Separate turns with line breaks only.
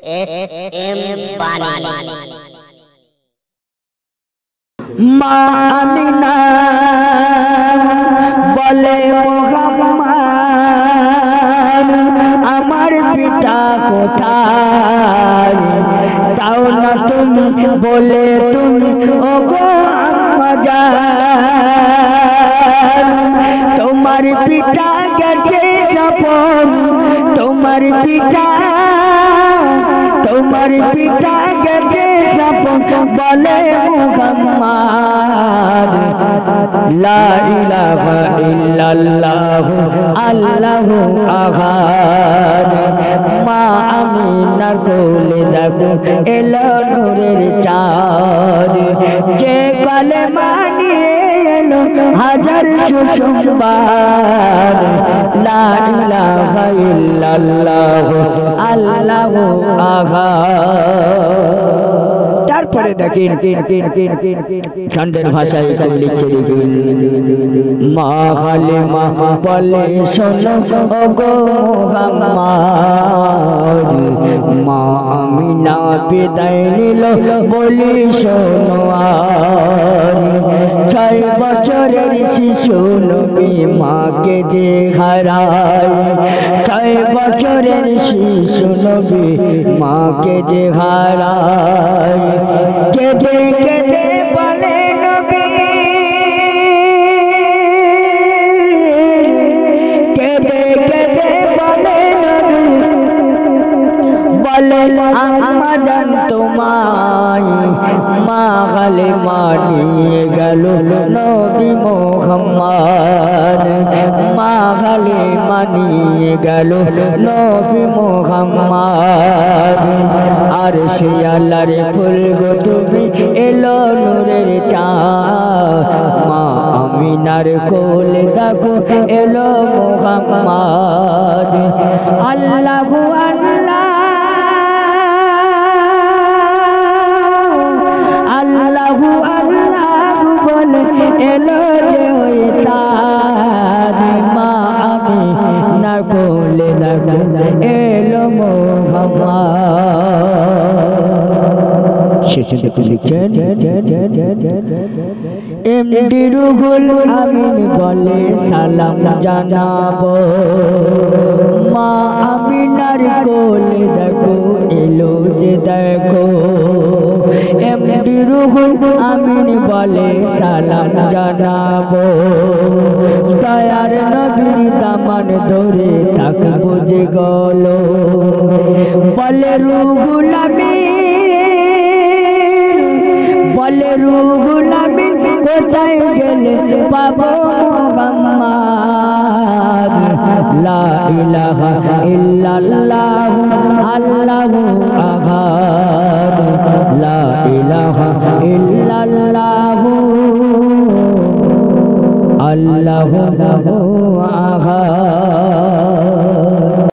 S M বাণী।
মা আমিনা বলে মুহাম্মদ আমার পিতা কোথায়, তাও না তুমি বলে তুমি ওগো আম্মা জান, তোমার পিতা গেছে সফর, তোমার পিতা গেছে সফর বলে মুহাম্মদ লা ইলাহা ইল্লাল্লাহ আল্লাহু আহাদ। মা আমিনার কোলে দেখো এলো নূরের চাঁদ, যে কালেমা নিয়ে এলো হাজার সুসংবাদ লা ইলাহা ইল্লাল্লাহ আল্লাহু আহাদ। তারপরে দেখেন ছন্দের ভাষায় সব লিখছে দেখুন, মা হালিমা বলে শোনো ওগো মুহাম্মদ, মা আমিনা বিদায় নিল বলি শোনো আর, 6 বছরের শিশু নবী মাকে যে হারায়, 6 বছরের শিশু নবী মাকে যে হারায়, কেঁদে কেঁদে বলে নবী, কেঁদে কেঁদে বলে নবী, বলে আম্মা জান তোমায় মা হালিমা নিয়ে গেল নবী মুহাম্মদ, মা হালিমা নিয়ে গেল নবী মুহাম্মদ। আর সে আল্লাহর ফুল গো তুমি এলো নূরের চাঁদ, মা আমিনার কোলে দেখো এলো মুহাম্মদ। আল্লাহু আল্লাহ আল্লাহু আল্লাহ বলে এলো যে ওই তার, মা আমিনার কোলে দেখো এলো মুহাম্মদ। শেষে দেখো লিখছেন এমডি রুহুল আমিন বলে সালাম জানাবো, মা আমিনার কোলে দেখো এলো যে দেখো, এমডি রুহুল আমিন বলে সালাম জানাবো, দয়ার নবীর দামান ধরে থাকবো যে গলো, বলে রুহুল আমিন, বলে রুহুল আমিন কোথায় গেলে পাবো মুহাম্মদ, লা ইলাহা ইল্লাল্লাহ আল্লাহু